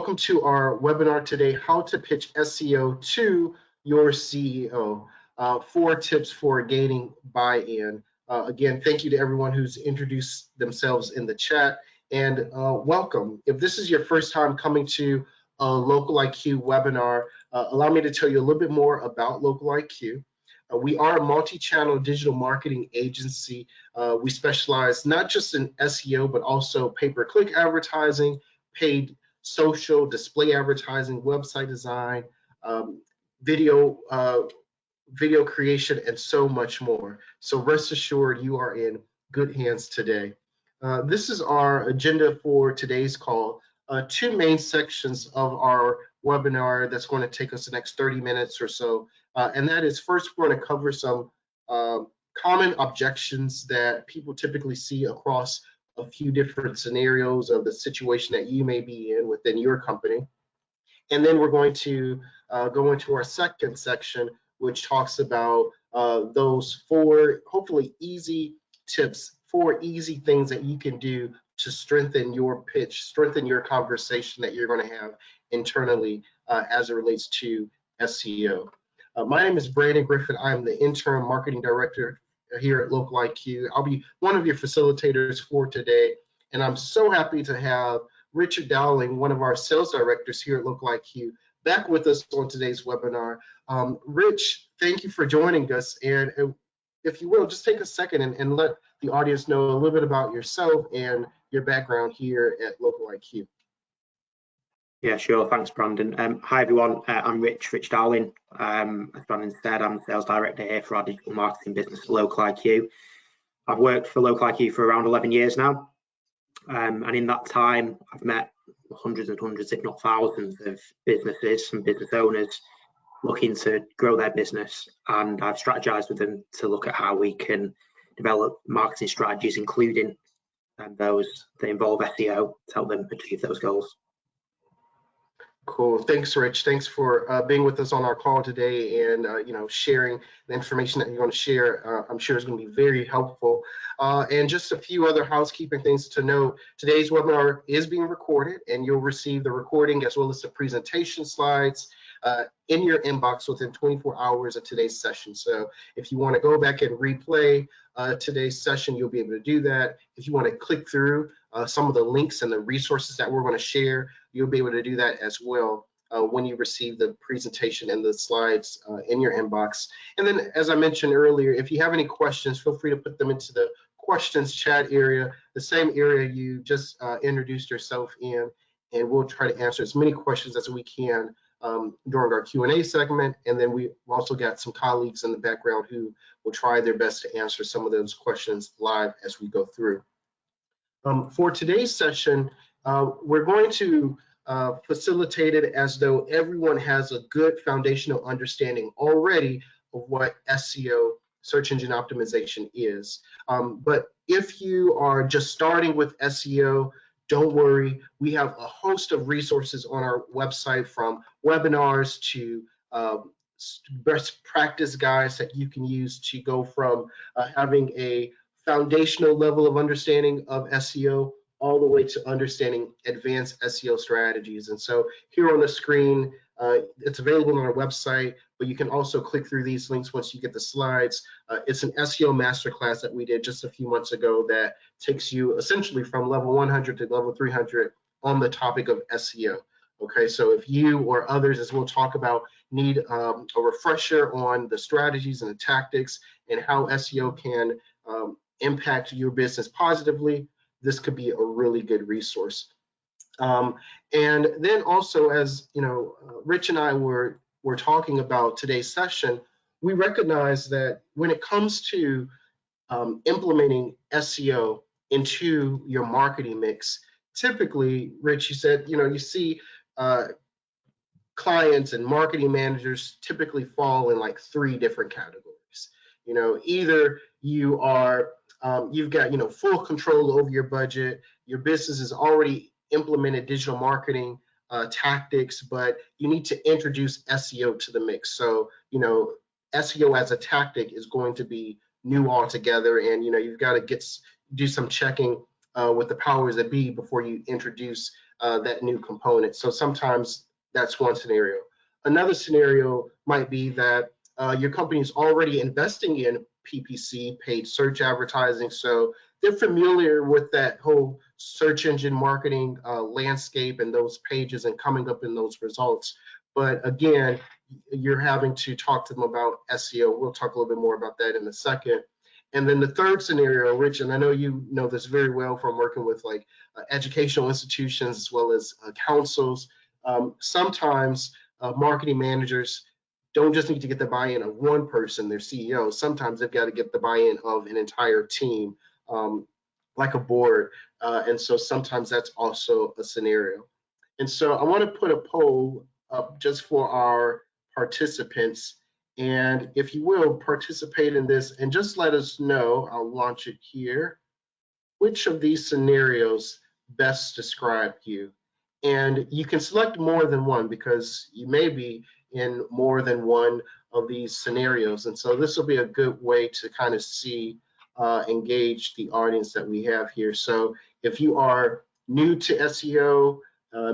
Welcome to our webinar today, How to Pitch SEO to Your CEO. 4 tips for gaining buy-in. Again, thank you to everyone who's introduced themselves in the chat, and welcome. If this is your first time coming to a LOCALiQ webinar, allow me to tell you a little bit more about LOCALiQ. We are a multi-channel digital marketing agency. We specialize not just in SEO, but also pay-per-click advertising, paid social, display advertising, website design, video creation, and so much more. So rest assured you are in good hands today. This is our agenda for today's call. 2 main sections of our webinar that's going to take us the next 30 minutes or so. And that is, first, we're going to cover some common objections that people typically see across a few different scenarios of the situation that you may be in within your company. And then we're going to go into our second section, which talks about those 4 hopefully easy tips, 4 easy things that you can do to strengthen your pitch, strengthen your conversation that you're going to have internally as it relates to SEO. My name is Brandon Griffin. I'm the Interim Marketing Director here at LOCALiQ. I'll be one of your facilitators for today, and I'm so happy to have Richard Dowling, one of our sales directors here at LOCALiQ, back with us on today's webinar. Rich, thank you for joining us, and if you will, just take a second and let the audience know a little bit about yourself and your background here at LOCALiQ. Yeah, sure. Thanks, Brandon. Hi, everyone. I'm Rich Dowling. As Brandon said, I'm the sales director here for our digital marketing business at LOCALiQ. I've worked for LOCALiQ for around 11 years now. And in that time, I've met hundreds and hundreds, if not thousands, of businesses and business owners looking to grow their business. And I've strategized with them to look at how we can develop marketing strategies, including those that involve SEO, to help them achieve those goals. Cool. Thanks, Rich. Thanks for being with us on our call today and sharing the information that you're going to share. I'm sure it's going to be very helpful. And just a few other housekeeping things to note. Today's webinar is being recorded, and you'll receive the recording as well as the presentation slides in your inbox within 24 hours of today's session. So if you want to go back and replay today's session, you'll be able to do that. If you want to click through some of the links and the resources that we're going to share, you'll be able to do that as well when you receive the presentation and the slides in your inbox. And then, as I mentioned earlier, if you have any questions, feel free to put them into the questions chat area, the same area you just introduced yourself in, and we'll try to answer as many questions as we can during our Q&A segment. And then we've also got some colleagues in the background who will try their best to answer some of those questions live as we go through. For today's session, we're going to facilitate it as though everyone has a good foundational understanding already of what SEO, search engine optimization, is. But if you are just starting with SEO, don't worry. We have a host of resources on our website, from webinars to best practice guides that you can use to go from having a foundational level of understanding of SEO all the way to understanding advanced SEO strategies. And so here on the screen, it's available on our website, but you can also click through these links once you get the slides. It's an SEO masterclass that we did just a few months ago that takes you essentially from level 100 to level 300 on the topic of SEO. Okay, so if you or others, as we'll talk about, need a refresher on the strategies and the tactics and how SEO can impact your business positively, this could be a really good resource. And then also, as Rich and I were talking about today's session, we recognize that when it comes to implementing SEO into your marketing mix, typically, Rich, you said, you see clients and marketing managers typically fall in like 3 different categories. Either you are you've got full control over your budget, your business has already implemented digital marketing tactics, but you need to introduce SEO to the mix. So SEO as a tactic is going to be new altogether, and you've got to do some checking with the powers that be before you introduce that new component. So sometimes that's one scenario. Another scenario might be that your company is already investing in PPC, paid search advertising, so they're familiar with that whole search engine marketing landscape and those pages and coming up in those results. But again, you're having to talk to them about SEO. We'll talk a little bit more about that in a second. And then the third scenario, Rich, and I know you know this very well from working with like educational institutions as well as councils. Sometimes marketing managers don't just need to get the buy-in of one person, their CEO. Sometimes they've got to get the buy-in of an entire team, like a board. And so sometimes that's also a scenario. And so I want to put a poll up just for our participants. And if you will, participate in this and just let us know, I'll launch it here, which of these scenarios best describe you. And you can select more than one because you may be in more than one of these scenarios. And so this will be a good way to kind of see, engage the audience that we have here. So if you are new to SEO,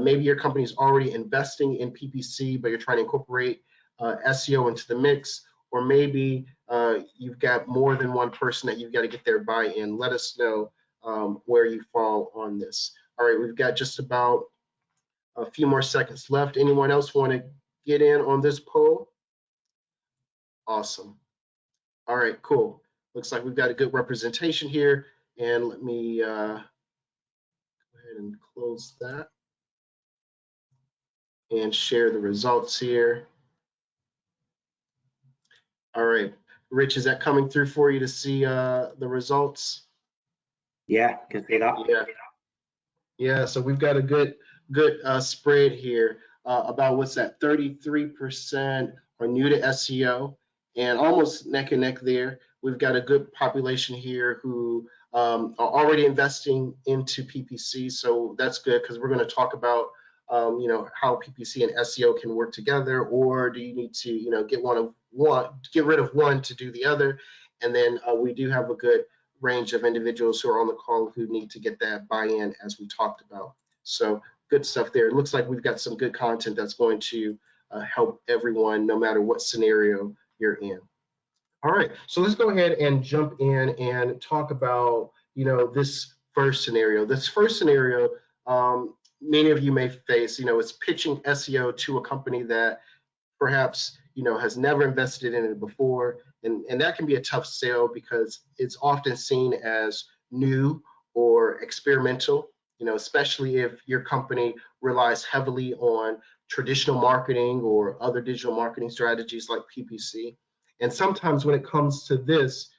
maybe your company is already investing in PPC, but you're trying to incorporate SEO into the mix, or maybe you've got more than one person that you've got to get their buy-in. Let us know where you fall on this. All right, we've got just about a few more seconds left. Anyone else want to get in on this poll? Awesome. All right, cool. Looks like we've got a good representation here. And let me go ahead and close that and share the results here. All right, Rich, is that coming through for you to see the results? Yeah, can see that. Yeah. So we've got a good spread here. About what's that? 33% are new to SEO, and almost neck and neck there. We've got a good population here who are already investing into PPC, so that's good because we're going to talk about how PPC and SEO can work together, or do you need to get rid of one to do the other? And then we do have a good range of individuals who are on the call who need to get that buy-in, as we talked about. So good stuff there. It looks like we've got some good content that's going to help everyone, no matter what scenario you're in. All right, so let's go ahead and jump in and talk about this first scenario. This first scenario, many of you may face, it's pitching SEO to a company that perhaps has never invested in it before, and that can be a tough sale because it's often seen as new or experimental, especially if your company relies heavily on traditional marketing or other digital marketing strategies like PPC. And sometimes when it comes to this,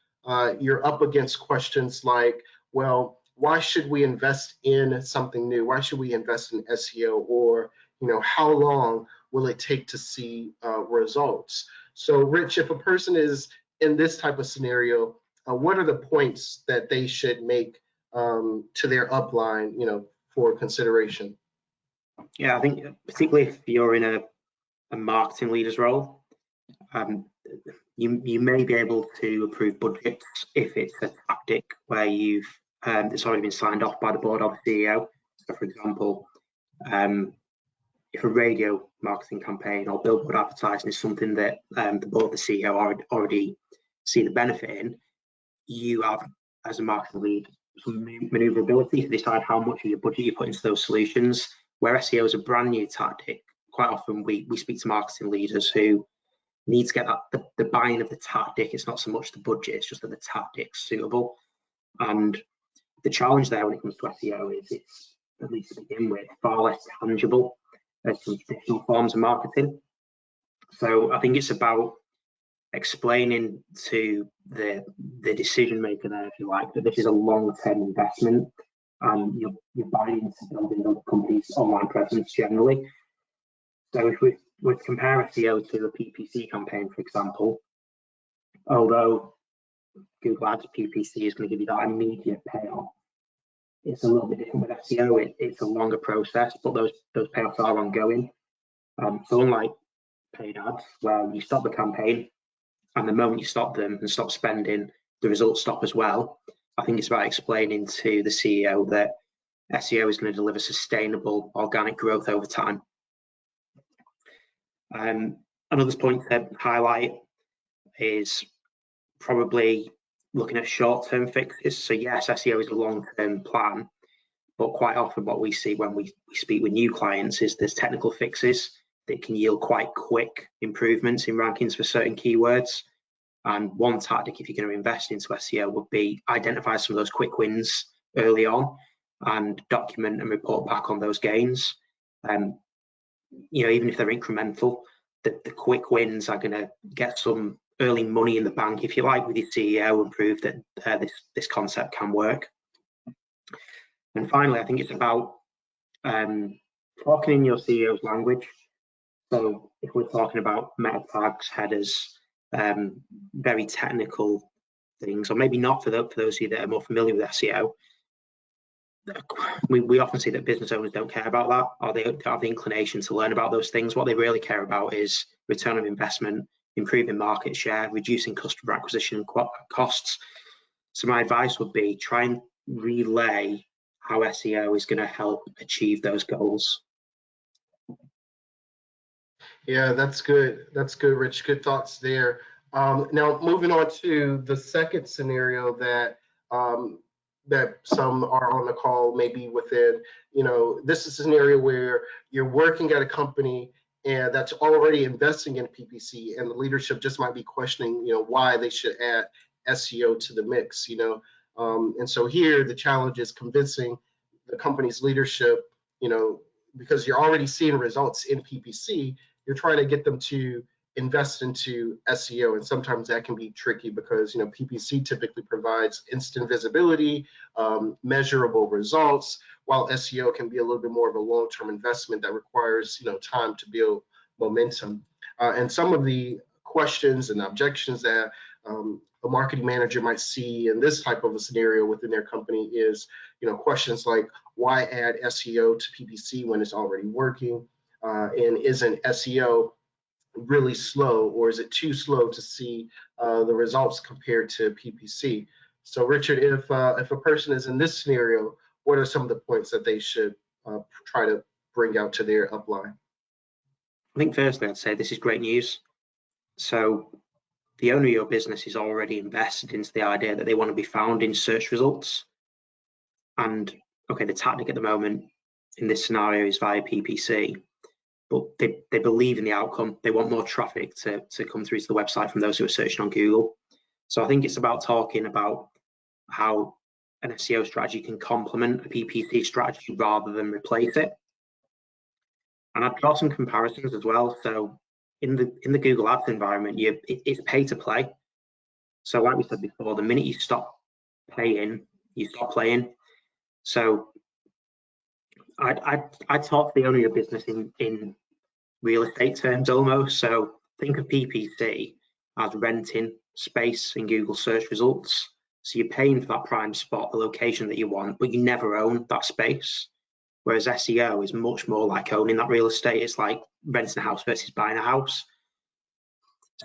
you're up against questions like, well, why should we invest in something new? Why should we invest in SEO? Or, how long will it take to see results? So, Rich, if a person is in this type of scenario, what are the points that they should make to their upline, for consideration? Yeah, I think particularly if you're in a marketing leader's role, you may be able to approve budgets if it's a tactic where it's already been signed off by the board or the CEO. So, for example, if a radio marketing campaign or billboard advertising is something that the board, the CEO already see the benefit in, you have, as a marketing lead, some maneuverability to decide how much of your budget you put into those solutions. Where SEO is a brand new tactic, quite often we speak to marketing leaders who need to get the buy-in of the tactic. It's not so much the budget, it's just that the tactic's suitable. And the challenge there when it comes to SEO is it's, at least to begin with, far less tangible as some traditional forms of marketing. So I think it's about explaining to the decision maker there, if you like, that this is a long-term investment and you're buying into building the company's online presence generally. So if we would compare SEO to a PPC campaign, for example, although Google Ads PPC is going to give you that immediate payoff, it's a little bit different with SEO. It's a longer process, but those payoffs are ongoing. So unlike paid ads, where you stop the campaign and the moment you stop them and stop spending, the results stop as well. I think it's about explaining to the CEO that SEO is going to deliver sustainable organic growth over time. Another point to highlight is probably looking at short-term fixes. So yes, SEO is a long-term plan, but quite often what we see when we speak with new clients is there's technical fixes that can yield quite quick improvements in rankings for certain keywords. And one tactic, if you're going to invest into SEO, would be identify some of those quick wins early on and document and report back on those gains. Even if they're incremental, the quick wins are going to get some early money in the bank, if you like, with your CEO and prove that this concept can work. And finally, I think it's about talking in your CEO's language. So if we're talking about meta tags, headers, very technical things, or maybe not for those of you that are more familiar with SEO, we often see that business owners don't care about that, or they don't have the inclination to learn about those things. What they really care about is return on investment, improving market share, reducing customer acquisition costs. So my advice would be try and relay how SEO is going to help achieve those goals. Yeah, that's good. That's good, Rich. Good thoughts there. Now, moving on to the second scenario that that some are on the call maybe within, this is a scenario where you're working at a company and that's already investing in PPC, and the leadership just might be questioning, why they should add SEO to the mix, and so here the challenge is convincing the company's leadership, because you're already seeing results in PPC, you're trying to get them to invest into SEO, and sometimes that can be tricky because PPC typically provides instant visibility, measurable results, while SEO can be a little bit more of a long-term investment that requires time to build momentum. And some of the questions and objections that a marketing manager might see in this type of a scenario within their company is questions like, why add SEO to PPC when it's already working, and isn't SEO really slow, or is it too slow to see the results compared to PPC? So Richard, if a person is in this scenario, what are some of the points that they should try to bring out to their upline? I think firstly I'd say this is great news. So the owner of your business is already invested into the idea that they want to be found in search results. And okay, the tactic at the moment in this scenario is via PPC, but they believe in the outcome. They want more traffic to come through to the website from those who are searching on Google. So I think it's about talking about how an SEO strategy can complement a PPC strategy rather than replace it. And I'd draw some comparisons as well. So in the Google Ads environment, it's pay to play. So like we said before, the minute you stop paying, you stop playing. So I talk to the owner of your business in real estate terms almost. So think of PPC as renting space in Google search results. So you're paying for that prime spot, the location that you want, but you never own that space. Whereas SEO is much more like owning that real estate. It's like renting a house versus buying a house.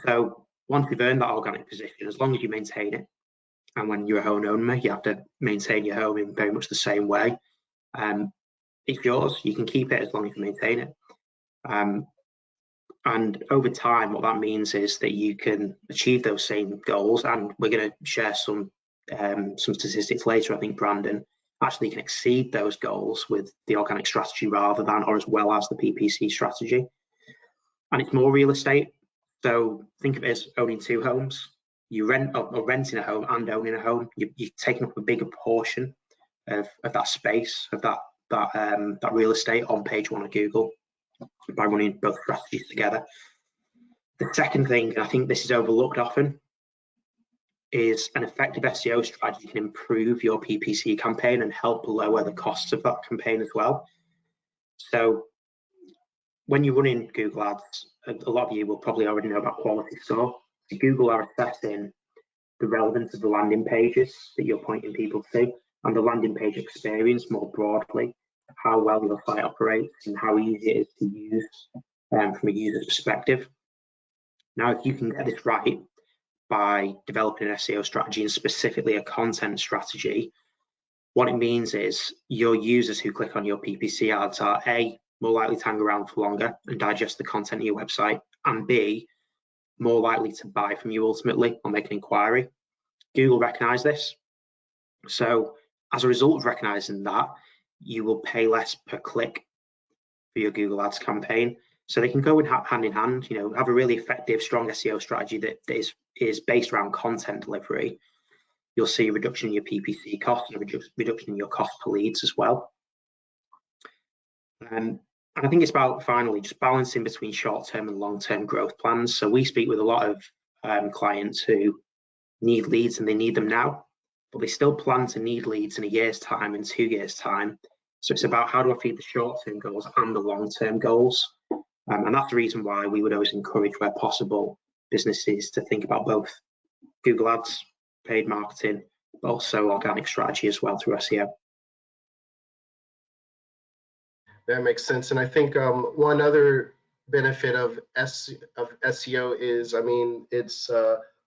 So once you've earned that organic position, as long as you maintain it, and when you're a home owner, you have to maintain your home in very much the same way. It's yours. You can keep it as long as you maintain it. And over time, what that means is that you can achieve those same goals. And we're going to share some statistics later, I think, Brandon. Actually, you can exceed those goals with the organic strategy rather than, or as well as, the PPC strategy. And it's more real estate. So think of it as owning two homes. You rent or renting a home and owning a home. You're taking up a bigger portion of that space, of that real estate on page one of Google by running both strategies together. The second thing, and I think this is overlooked often, is an effective SEO strategy can improve your PPC campaign and help lower the costs of that campaign as well. So when you're running Google Ads, a lot of you will probably already know about quality score. So Google are assessing the relevance of the landing pages that you're pointing people to, and the landing page experience more broadly, how well your site operates and how easy it is to use from a user's perspective. Now, if you can get this right by developing an SEO strategy and specifically a content strategy, What it means is your users who click on your PPC ads are A, more likely to hang around for longer and digest the content of your website, and B, more likely to buy from you ultimately or make an inquiry. Google recognize this. So as a result of recognizing that, you will pay less per click for your Google Ads campaign. So they can go hand in hand, have a really effective, strong SEO strategy that is based around content delivery. You'll see a reduction in your PPC costs and a reduction in your cost per leads as well. And I think it's about, finally, just balancing between short-term and long-term growth plans. So we speak with a lot of clients who need leads and they need them now, but they still plan to need leads in a year's time, in 2 years' time. So it's about how do I feed the short-term goals and the long-term goals. And that's the reason why we would always encourage, where possible, businesses to think about both Google Ads, paid marketing, but also organic strategy as well through SEO. That makes sense. And I think one other benefit of SEO is, it's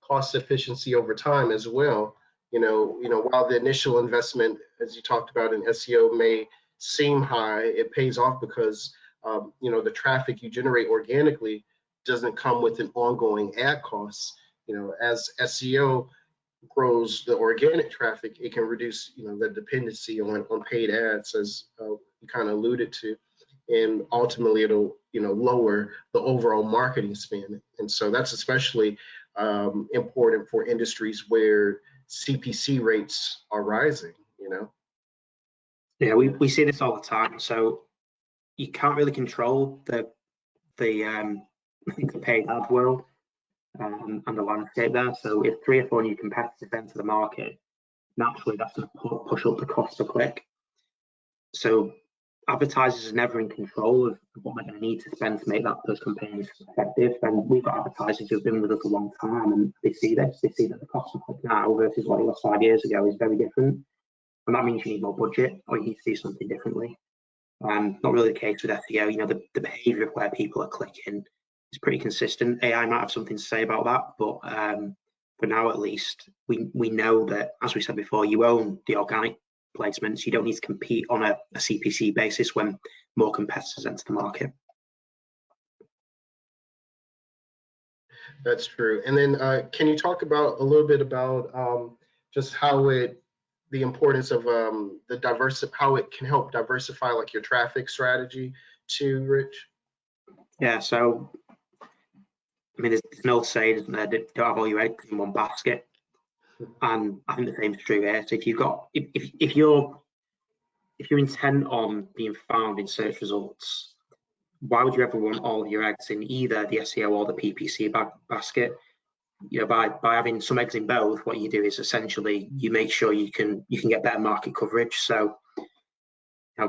cost efficiency over time as well. While the initial investment, as you talked about in SEO, may seem high, it pays off because the traffic you generate organically doesn't come with an ongoing ad cost. As SEO grows the organic traffic, it can reduce the dependency on paid ads, as you kind of alluded to, and ultimately it'll lower the overall marketing spend. And so that's especially important for industries where CPC rates are rising. Yeah, we see this all the time. So you can't really control the paid ad world and the landscape there. So if 3 or 4 new competitors enter the market, naturally that's going to push up the cost per click. So advertisers are never in control of what they're going to need to spend to make those campaigns effective. And we've got advertisers who've been with us a long time, and they see this. They see that the cost per click now versus what it was 5 years ago is very different. And that means you need more budget, or you need to do something differently. Not really the case with SEO. The behavior of where people are clicking is pretty consistent. AI might have something to say about that, but for now at least, we know that, as we said before, you own the organic placements. You don't need to compete on a CPC basis when more competitors enter the market. That's true. And then can you talk about a little bit about just how the importance of how it can help diversify like your traffic strategy too, Rich? Yeah, so there's an old saying, isn't there, don't have all your eggs in one basket. And I think the same is true here. So if you're intent on being found in search results, why would you ever want all of your eggs in either the SEO or the PPC basket? By having some eggs in both, what you do is essentially you make sure you can get better market coverage. So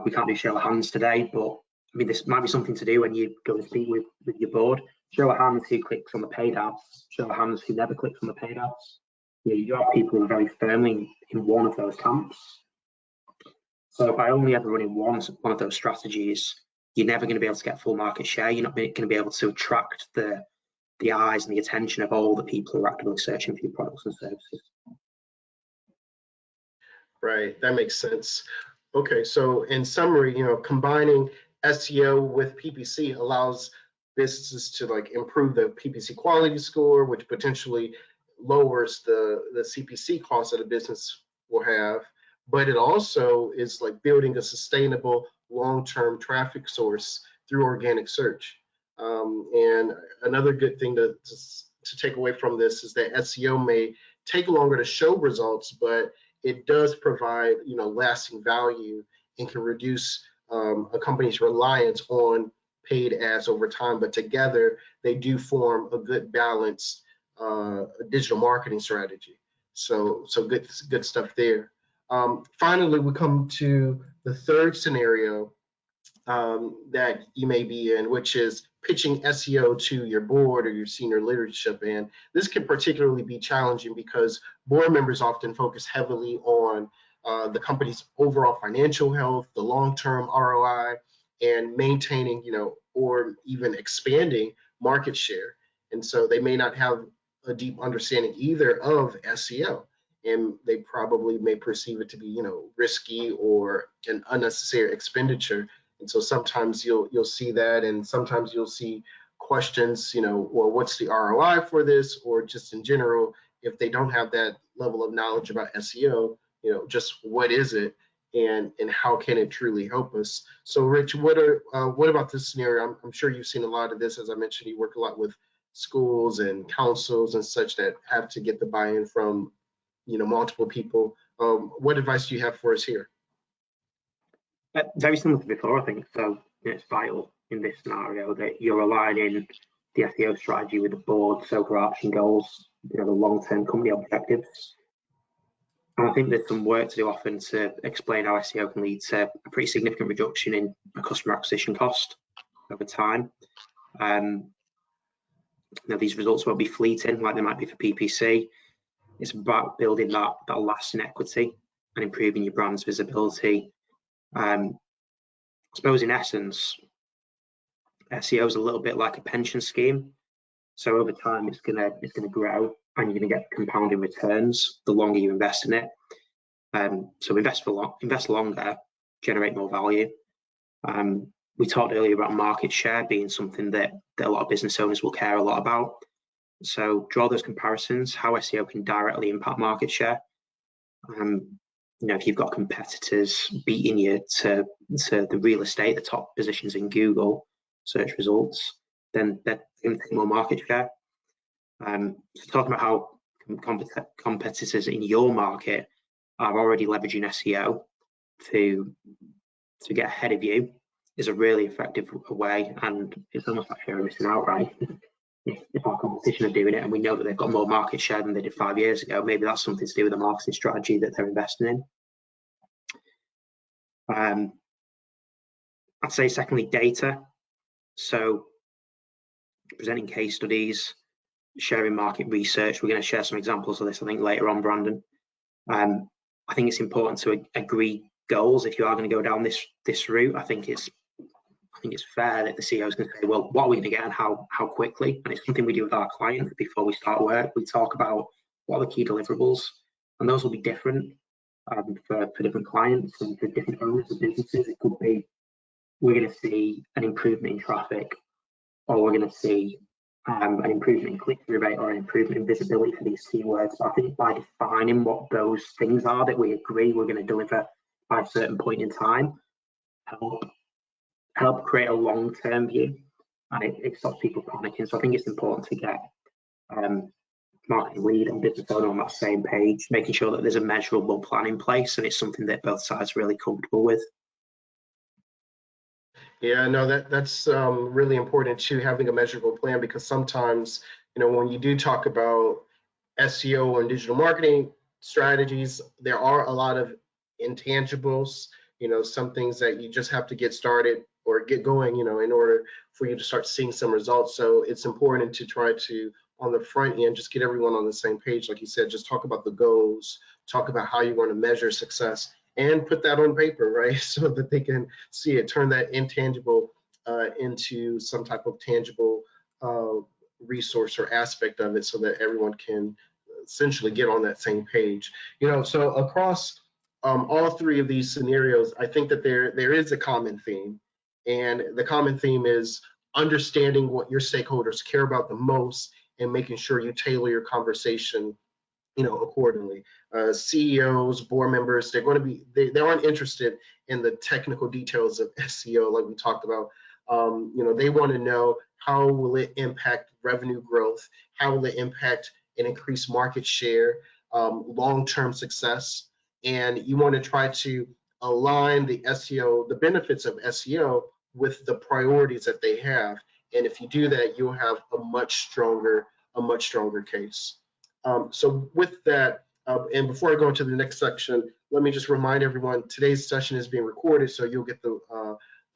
we can't do show of hands today, but this might be something to do when you go and speak with your board. Show of hands who clicks on the paid ads, show of hands who never clicks on the paid ads. You have people who are very firmly in one of those camps. So by only ever running one of those strategies, you're never going to be able to get full market share. You're not going to be able to attract the eyes and the attention of all the people who are actively searching for your products and services. Right, that makes sense. Okay, so in summary, combining SEO with PPC allows businesses to improve the PPC quality score, which potentially lowers the CPC cost that a business will have. But it also is building a sustainable long-term traffic source through organic search. And another good thing to take away from this is that SEO may take longer to show results, but it does provide lasting value and can reduce a company's reliance on paid ads over time. But together they do form a good balanced digital marketing strategy. So good stuff there. Finally, we come to the third scenario that you may be in, which is pitching SEO to your board or your senior leadership. And this can particularly be challenging because board members often focus heavily on the company's overall financial health, the long-term ROI, and maintaining, or even expanding market share. And so they may not have a deep understanding either of SEO. and they probably may perceive it to be, risky or an unnecessary expenditure. And so sometimes you'll see that, and sometimes you'll see questions, well, what's the ROI for this, or just in general, if they don't have that level of knowledge about SEO, just what is it, and how can it truly help us? So, Rich, what about this scenario? I'm sure you've seen a lot of this. As I mentioned, you work a lot with schools and councils and such that have to get the buy-in from multiple people. What advice do you have for us here? Very similar to before, I think. So it's vital in this scenario that you're aligning the SEO strategy with the board's overarching goals, the long-term company objectives. And I think there's some work to do often to explain how SEO can lead to a pretty significant reduction in a customer acquisition cost over time. These results won't be fleeting like they might be for PPC. It's about building that lasting equity and improving your brand's visibility. I suppose in essence, SEO is a little bit like a pension scheme. So over time, it's gonna grow, and you're gonna get compounding returns the longer you invest in it. So invest longer, generate more value. We talked earlier about market share being something that a lot of business owners will care a lot about. So draw those comparisons, how SEO can directly impact market share. If you've got competitors beating you to the real estate, the top positions in Google search results, then they're going to take more market share. So talking about how competitors in your market are already leveraging SEO to get ahead of you is a really effective way, and it's almost like you're missing out, right? If our competition are doing it and we know that they've got more market share than they did 5 years ago, maybe that's something to do with the marketing strategy that they're investing in. I'd say secondly, data. So presenting case studies, sharing market research. We're going to share some examples of this, I think, later on, Brandon. I think it's important to agree goals if you are going to go down this route. I think it's fair that the CEO is going to say, well, what are we going to get and how quickly? And it's something we do with our clients before we start work. We talk about what are the key deliverables, and those will be different for different clients and for different owners of businesses. It could be we're going to see an improvement in traffic, or we're going to see an improvement in click-through rate or an improvement in visibility for these keywords. So I think by defining what those things are that we agree we're going to deliver by a certain point in time, help create a long-term view, and it stops people panicking. So I think it's important to get marketing lead and business owner on that same page, making sure that there's a measurable plan in place and it's something that both sides are really comfortable with. Yeah, no, that's really important too, having a measurable plan, because sometimes, when you do talk about SEO and digital marketing strategies, there are a lot of intangibles, some things that you just have to get started or get going, in order for you to start seeing some results. So it's important to try to, on the front end, just get everyone on the same page. Like you said, just talk about the goals, talk about how you want to measure success, and put that on paper, right? So that they can see it, turn that intangible into some type of tangible resource or aspect of it, so that everyone can essentially get on that same page. So across all three of these scenarios, I think that there is a common theme, and the common theme is understanding what your stakeholders care about the most and making sure you tailor your conversation accordingly. CEOs, board members, they're going to be, they aren't interested in the technical details of SEO like we talked about. They want to know, how will it impact revenue growth? How will it impact and increase market share, long-term success? And you want to try to align the SEO, the benefits of SEO, with the priorities that they have. And if you do that, you'll have a much stronger case. So with that, and before I go into the next section, let me just remind everyone, today's session is being recorded, so you'll get the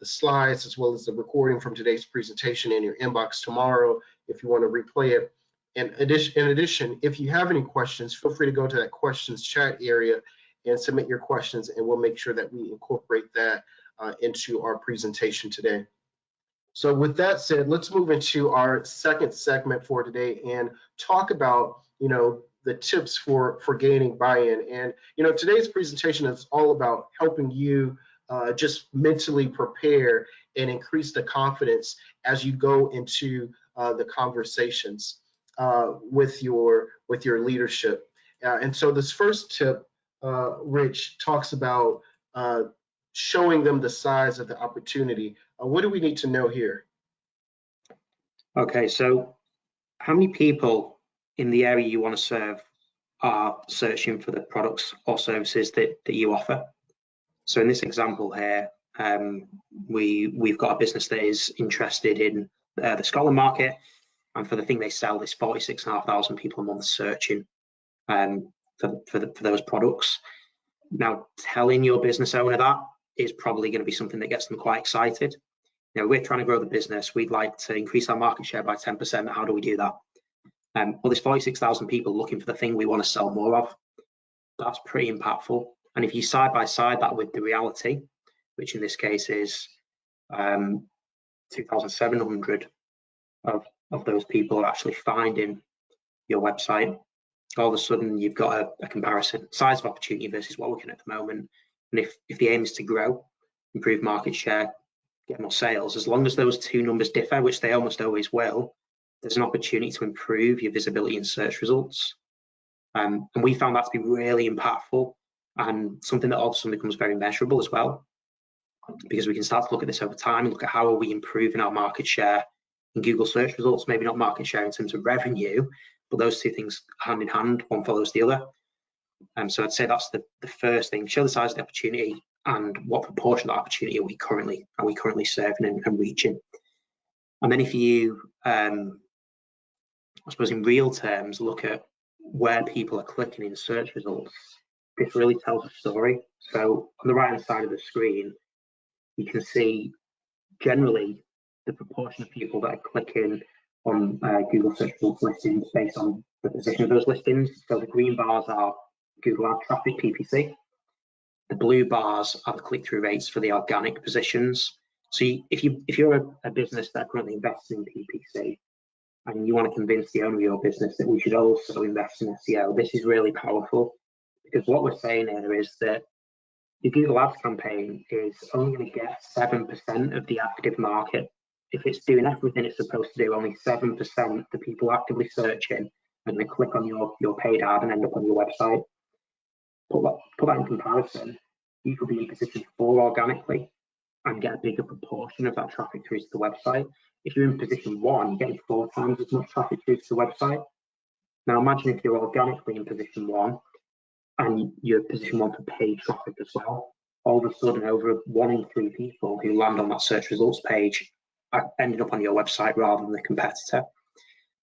slides as well as the recording from today's presentation in your inbox tomorrow if you want to replay it. And in addition, if you have any questions, feel free to go to that questions chat area and submit your questions, and we'll make sure that we incorporate that into our presentation today. So with that said, let's move into our second segment for today and talk about, the tips for gaining buy-in. And today's presentation is all about helping you just mentally prepare and increase the confidence as you go into the conversations with your leadership. And so this first tip, Rich, talks about showing them the size of the opportunity. What do we need to know here? Okay, so how many people in the area you want to serve are searching for the products or services that you offer? So in this example here, we've got a business that is interested in the Scotland market, and for the thing they sell, there's 46,500 people a month searching for those products. Now, telling your business owner that is probably going to be something that gets them quite excited. We're trying to grow the business. We'd like to increase our market share by 10%. How do we do that? Well, there's 46,000 people looking for the thing we want to sell more of. That's pretty impactful. And if you side by side that with the reality, which in this case is 2,700 of those people are actually finding your website, all of a sudden you've got a comparison, size of opportunity versus what we're looking at the moment. And if the aim is to grow, improve market share, get more sales, as long as those two numbers differ, which they almost always will, there's an opportunity to improve your visibility in search results. And we found that to be really impactful and something that all of a sudden becomes very measurable as well, because we can start to look at this over time and look at how are we improving our market share in Google search results, maybe not market share in terms of revenue, but those two things hand in hand, one follows the other. So I'd say that's the first thing: show the size of the opportunity and what proportion of the opportunity are we currently serving and reaching. And then if you, I suppose in real terms, look at where people are clicking in search results, this really tells a story. So on the right hand side of the screen, you can see generally the proportion of people that are clicking on Google search results listings based on the position of those listings. So the green bars are Google Ad traffic, PPC. The blue bars are the click-through rates for the organic positions. So if you're a business that currently invests in PPC and you want to convince the owner of your business that we should also invest in SEO, this is really powerful, because what we're saying here is that the Google Ads campaign is only going to get 7% of the active market. If it's doing everything it's supposed to do, only 7% of the people actively searching are going to click on your paid ad and end up on your website. Put that in comparison, you could be in position 4 organically and get a bigger proportion of that traffic through to the website. If you're in position 1, you're getting 4 times as much traffic through to the website. Now imagine if you're organically in position 1 and you're position 1 for paid traffic as well. All of a sudden, over 1 in 3 people who land on that search results page are ending up on your website rather than the competitor.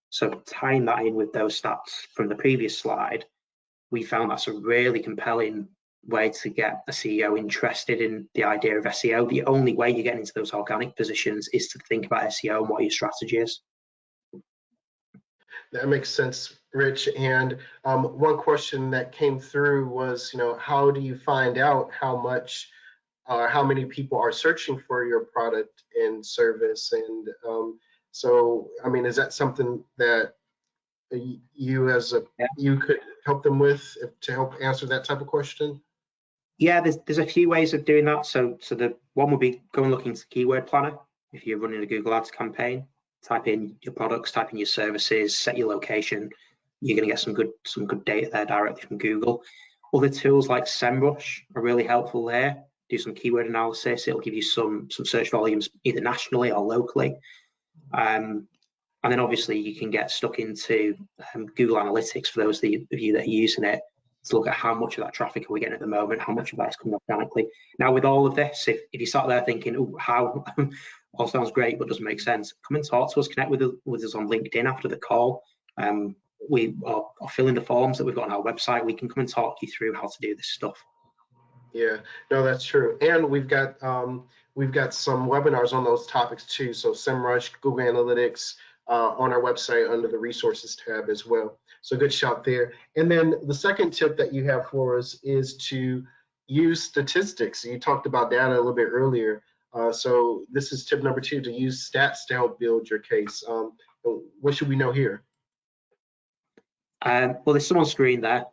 So tying that in with those stats from the previous slide, we found that's a really compelling way to get a CEO interested in the idea of SEO. The only way you get into those organic positions is to think about SEO and what your strategy is. That makes sense, Rich. And one question that came through was, how do you find out how many people are searching for your product and service? And so, I mean, is that something that you could help them with to help answer that type of question? Yeah, there's a few ways of doing that. So the one would be go and look into Keyword Planner. If you're running a Google Ads campaign, type in your products, type in your services, set your location. You're going to get some good data there directly from Google. Other tools like SEMrush are really helpful there. Do some keyword analysis. It'll give you some search volumes either nationally or locally. And then obviously you can get stuck into Google Analytics for those of you that are using it to look at how much of that traffic are we getting at the moment, how much of that is coming organically. Now with all of this, if you start there thinking, oh, how all sounds great but doesn't make sense, come and talk to us, connect with us on LinkedIn after the call. We are filling the forms that we've got on our website. We can come and talk you through how to do this stuff. Yeah, no, that's true. And we've got some webinars on those topics too. So SEMrush, Google Analytics, on our website under the resources tab as well. So good shout there. And then the second tip that you have for us is to use statistics. You talked about data a little bit earlier. So this is tip number 2, to use stats to help build your case. What should we know here? Well, there's some on screen there.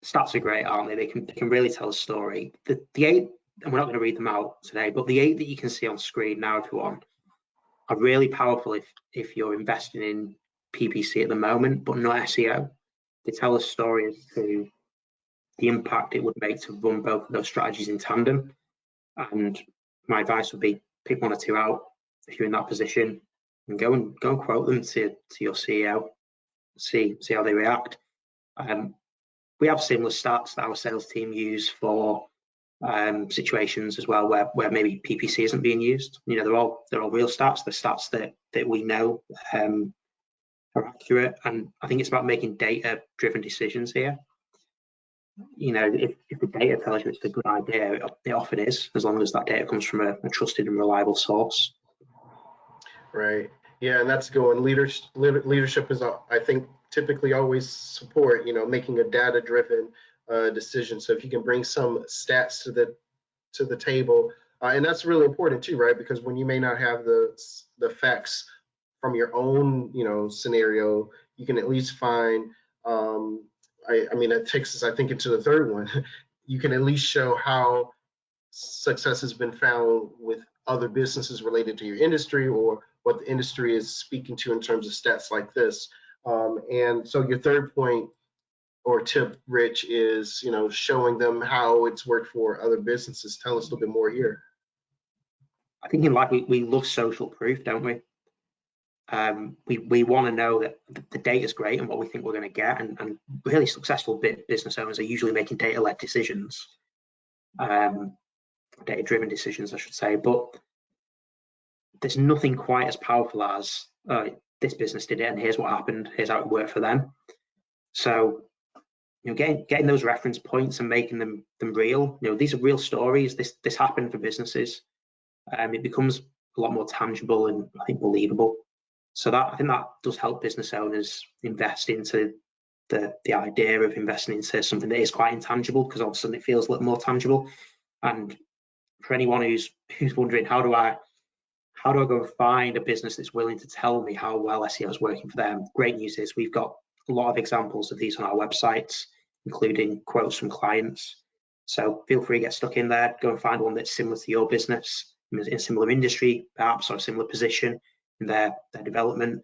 Stats are great, aren't they? They can really tell a story. The 8, and we're not going to read them out today, but the 8 that you can see on screen now, everyone, are really powerful if you're investing in PPC at the moment, but not SEO. They tell a story as to the impact it would make to run both of those strategies in tandem. And my advice would be pick 1 or 2 out if you're in that position, and go and quote them to your CEO. See how they react. We have similar stats that our sales team use for situations as well where maybe PPC isn't being used. You know, they're all real stats. The stats that we know are accurate, and I think it's about making data-driven decisions here. You know, if the data tells you it's a good idea, it often is, as long as that data comes from a trusted and reliable source. Right. Yeah, and that's going. Leadership is, I think, typically always support, you know, making a data-driven decision. So if you can bring some stats to the table, and that's really important too, right? Because when you may not have the facts from your own, you know, scenario, you can at least find. I mean, that takes us, I think, into the third one. You can at least show how success has been found with other businesses related to your industry, or what the industry is speaking to in terms of stats like this. And so your third point or tip, Rich, is, you know, showing them how it's worked for other businesses. Tell us a little bit more here. I think in life we love social proof, don't we? We want to know that the data is great and what we think we're going to get, and really successful business owners are usually making data-led decisions, data-driven decisions, I should say. But there's nothing quite as powerful as this business did it, and here's what happened. Here's how it worked for them. So, you know, getting those reference points and making them real. You know, these are real stories. This happened for businesses. It becomes a lot more tangible and, I think, believable. So I think that does help business owners invest into the idea of investing into something that is quite intangible, because all of a sudden it feels a little more tangible. And for anyone who's wondering, how do I go and find a business that's willing to tell me how well SEO is working for them? Great news is we've got a lot of examples of these on our websites, including quotes from clients. So feel free to get stuck in there, go and find one that's similar to your business, in a similar industry, perhaps, or a similar position in their development.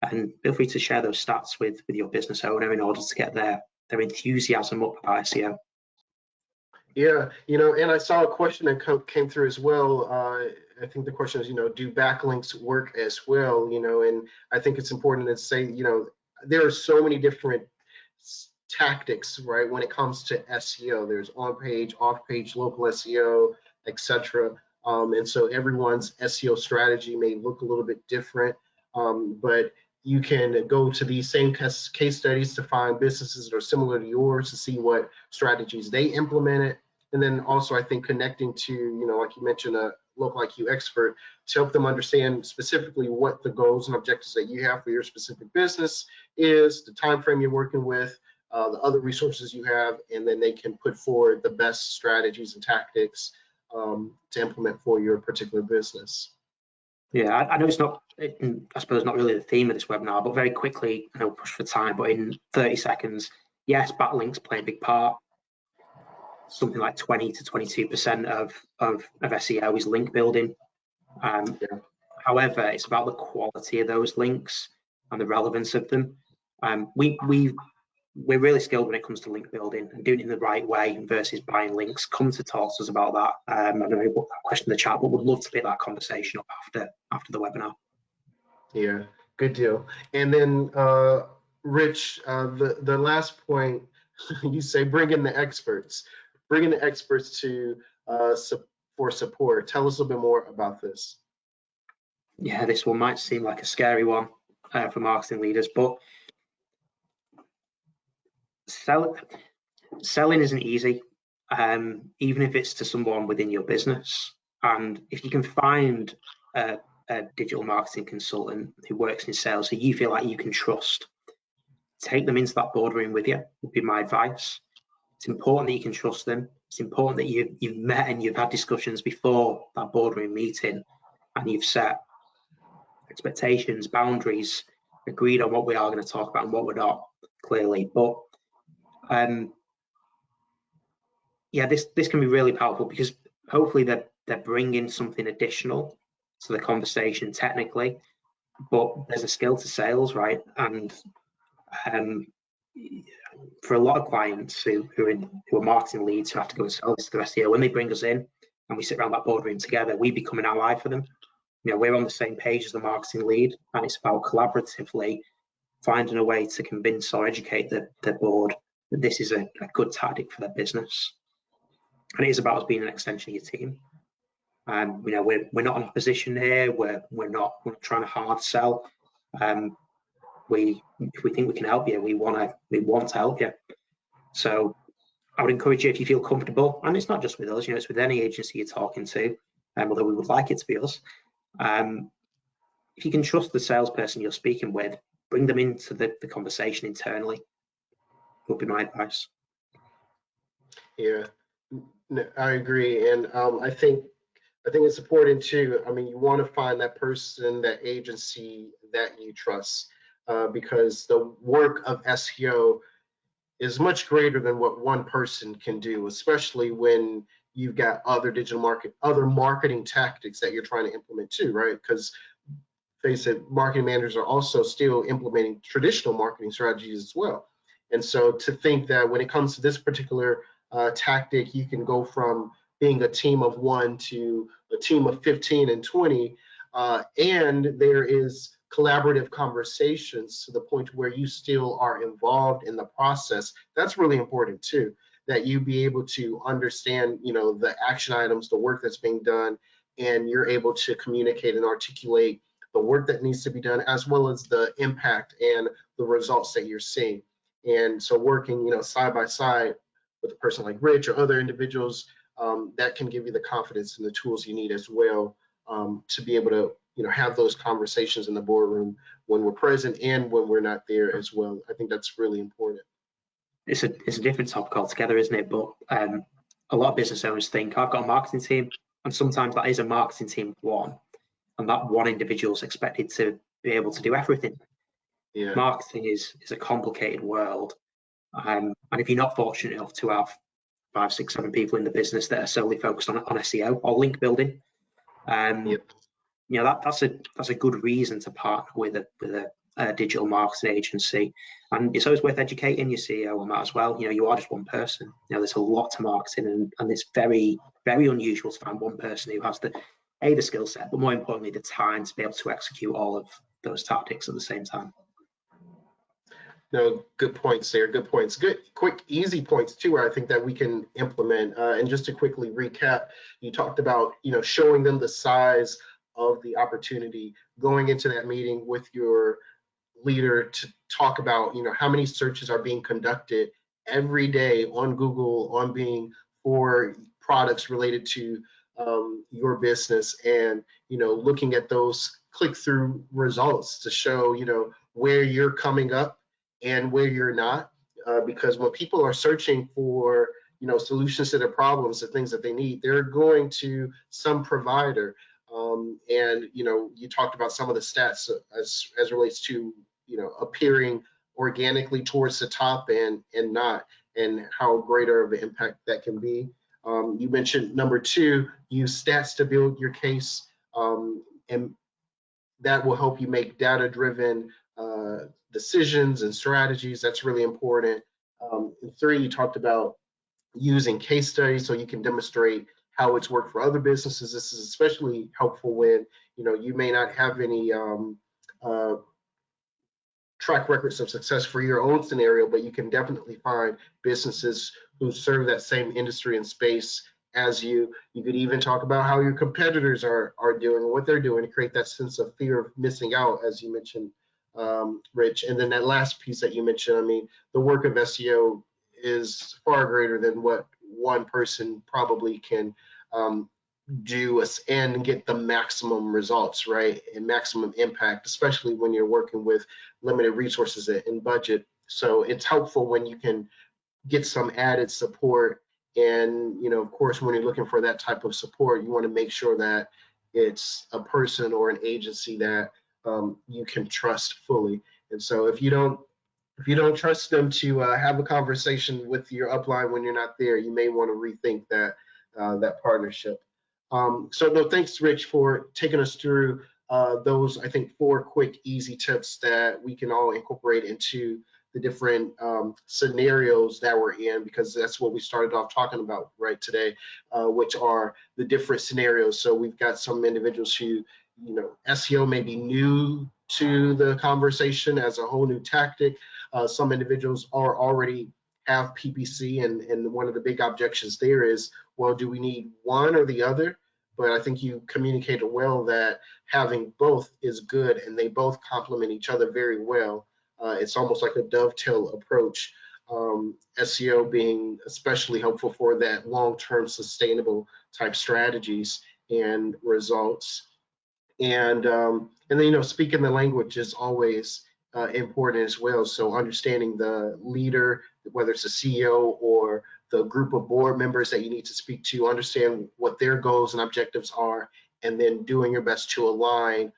And feel free to share those stats with your business owner in order to get their enthusiasm up about SEO. Yeah, you know, and I saw a question that came through as well. I think the question is, you know, do backlinks work as well? You know, and I think it's important to say, you know, there are so many different tactics, right, when it comes to SEO. There's on-page, off-page, local SEO, etc. And so everyone's SEO strategy may look a little bit different, but you can go to these same case studies to find businesses that are similar to yours to see what strategies they implemented. And then also, I think, connecting to, you know, like you mentioned, a LOCALiQ expert to help them understand specifically what the goals and objectives that you have for your specific business is, the time frame you're working with, the other resources you have, and then they can put forward the best strategies and tactics to implement for your particular business. Yeah, I know it's not, I suppose, not really the theme of this webinar, but very quickly, I know push for time, but in 30 seconds, yes, backlinks play a big part. Something like 20 to 22% of SEO is link building. However, it's about the quality of those links and the relevance of them. We're really skilled when it comes to link building and doing it in the right way versus buying links. Come to talk to us about that. I don't know what that question in the chat, but would love to pick that conversation up after the webinar. Yeah, good deal. And then, Rich, the last point, you say bring in the experts. Bring in the experts for support. Tell us a little bit more about this. Yeah, this one might seem like a scary one for marketing leaders, but selling isn't easy, even if it's to someone within your business. And if you can find a digital marketing consultant who works in sales who you feel like you can trust, take them into that boardroom with you, would be my advice. It's important that you can trust them. It's important that you've met and you've had discussions before that boardroom meeting, and you've set expectations, boundaries, agreed on what we are going to talk about and what we're not, clearly. But yeah, this can be really powerful, because hopefully they're bringing something additional to the conversation technically, but there's a skill to sales, right? And for a lot of clients who are marketing leads who have to go and sell this to SEO, when they bring us in and we sit around that boardroom together, we become an ally for them. You know, we're on the same page as the marketing lead, and it's about collaboratively finding a way to convince or educate the board that this is a good tactic for their business. And it is about us being an extension of your team. You know, we're not in opposition here. We're not trying to hard sell. If we think we can help you, we want to help you. So I would encourage you, if you feel comfortable, and it's not just with us, you know, it's with any agency you're talking to, although we would like it to be us. If you can trust the salesperson you're speaking with, bring them into the conversation internally, would be my advice. Yeah, I agree, and I think it's important too. I mean, you want to find that person, that agency that you trust, because the work of SEO is much greater than what one person can do, especially when you've got other other marketing tactics that you're trying to implement too, right? Because face it, marketing managers are also still implementing traditional marketing strategies as well. And so to think that when it comes to this particular tactic, you can go from being a team of 1 to a team of 15 and 20, and there is collaborative conversations to the point where you still are involved in the process. That's really important too, that you be able to understand, you know, the action items, the work that's being done, and you're able to communicate and articulate the work that needs to be done, as well as the impact and the results that you're seeing. And so working, you know, side by side with a person like Rich or other individuals, that can give you the confidence and the tools you need as well, to be able to, you know, have those conversations in the boardroom when we're present and when we're not there as well. I think that's really important. It's a different topic altogether, isn't it? But a lot of business owners think, I've got a marketing team, and sometimes that is a marketing team of 1, and that one individual is expected to be able to do everything. Yeah. Marketing is a complicated world, and if you're not fortunate enough to have 5, 6, 7 people in the business that are solely focused on SEO or link building, Yep. you know, that's a good reason to partner with a digital marketing agency. And it's always worth educating your CEO on that as well. You know, you are just one person. You know, there's a lot to marketing, and it's very, very unusual to find one person who has the skill set, but more importantly, the time to be able to execute all of those tactics at the same time. No, good points there. Good points. Good, quick, easy points too. I think that we can implement. And just to quickly recap, you talked about, you know, showing them the size of the opportunity, going into that meeting with your leader to talk about, you know, how many searches are being conducted every day on Google, on Bing, for products related to your business, and, you know, looking at those click-through results to show, you know, where you're coming up and where you're not, because when people are searching for, you know, solutions to their problems, the things that they need, they're going to some provider. And, you know, you talked about some of the stats as relates to, you know, appearing organically towards the top and not, and how greater of an impact that can be. You mentioned number 2, use stats to build your case, and that will help you make data-driven decisions and strategies. That's really important. And 3, you talked about using case studies so you can demonstrate how it's worked for other businesses. This is especially helpful when, you know, you may not have any track records of success for your own scenario, but you can definitely find businesses who serve that same industry and space as you. You could even talk about how your competitors are doing and what they're doing to create that sense of fear of missing out, as you mentioned, Rich. And then that last piece that you mentioned, I mean, the work of SEO is far greater than what one person probably can do and get the maximum results, right, and maximum impact, especially when you're working with limited resources and budget. So it's helpful when you can get some added support. And, you know, of course, when you're looking for that type of support, you want to make sure that it's a person or an agency that you can trust fully. And so if you don't trust them to have a conversation with your upline when you're not there, you may want to rethink that partnership. So no, thanks, Rich, for taking us through those, I think, 4 quick, easy tips that we can all incorporate into the different scenarios that we're in, because that's what we started off talking about right today, which are the different scenarios. So we've got some individuals who, SEO may be new to the conversation as a whole new tactic. Some individuals are already have PPC, and one of the big objections there is, well, do we need one or the other? But I think you communicated well that having both is good, and they both complement each other very well. It's almost like a dovetail approach, SEO being especially helpful for that long-term sustainable type strategies and results. And then, speaking the language is always important as well. So understanding the leader, whether it's a CEO or the group of board members that you need to speak to, understand what their goals and objectives are, and then doing your best to align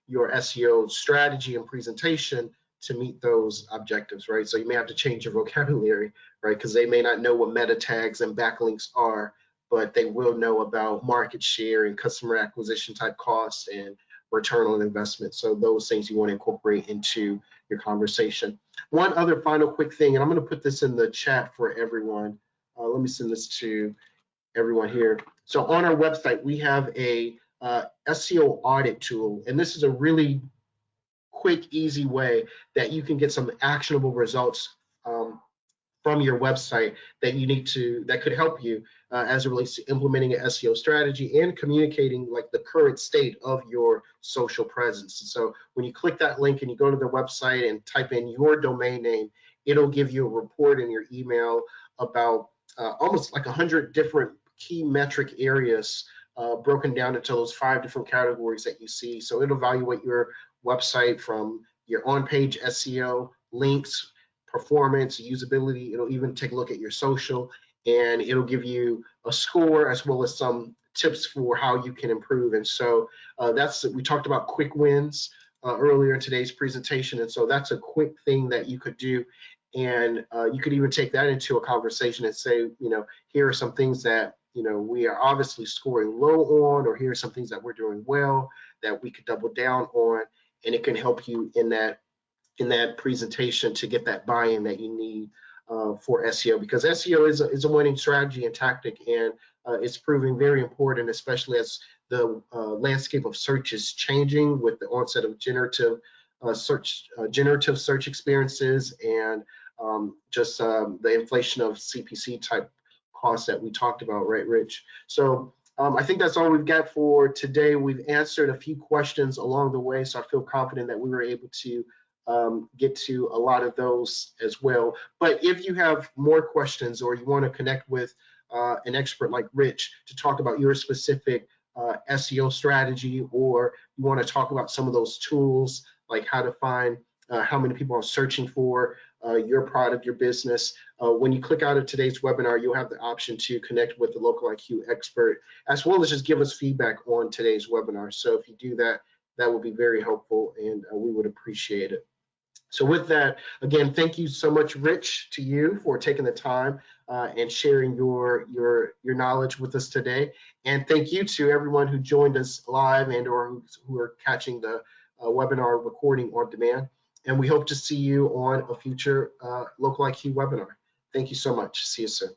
your SEO strategy and presentation to meet those objectives, right? So you may have to change your vocabulary, right? Because they may not know what meta tags and backlinks are, but they will know about market share and customer acquisition type costs and return on investment. So those things you want to incorporate into your conversation. One other final quick thing, and I'm going to put this in the chat for everyone. Let me send this to everyone here. So on our website, we have a SEO audit tool, and this is a really quick, easy way that you can get some actionable results from your website that could help you as it relates to implementing an SEO strategy and communicating like the current state of your social presence. And so when you click that link and you go to the website and type in your domain name, it'll give you a report in your email about almost like 100 different key metric areas broken down into those 5 different categories that you see. So it'll evaluate your website from your on-page SEO, links, performance, usability. It'll even take a look at your social, and it'll give you a score as well as some tips for how you can improve. And so we talked about quick wins earlier in today's presentation, and so that's a quick thing that you could do. And you could even take that into a conversation and say, here are some things that we are obviously scoring low on, or here are some things that we're doing well that we could double down on, and it can help you in that presentation to get that buy-in that you need for SEO, because SEO is a winning strategy and tactic, and it's proving very important, especially as the landscape of search is changing with the onset of generative search experiences, and just the inflation of CPC type costs that we talked about, right, Rich? So I think that's all we've got for today. We've answered a few questions along the way, so I feel confident that we were able to get to a lot of those as well. But if you have more questions, or you want to connect with an expert like Rich to talk about your specific SEO strategy, or you want to talk about some of those tools, like how to find how many people are searching for your product, your business, when you click out of today's webinar, you'll have the option to connect with the LOCALiQ expert, as well as just give us feedback on today's webinar. So if you do that, that would be very helpful, and we would appreciate it. So with that, again, thank you so much, Rich, to you for taking the time and sharing your knowledge with us today. And thank you to everyone who joined us live and or who are catching the webinar recording on demand. And we hope to see you on a future LOCALiQ webinar. Thank you so much. See you soon.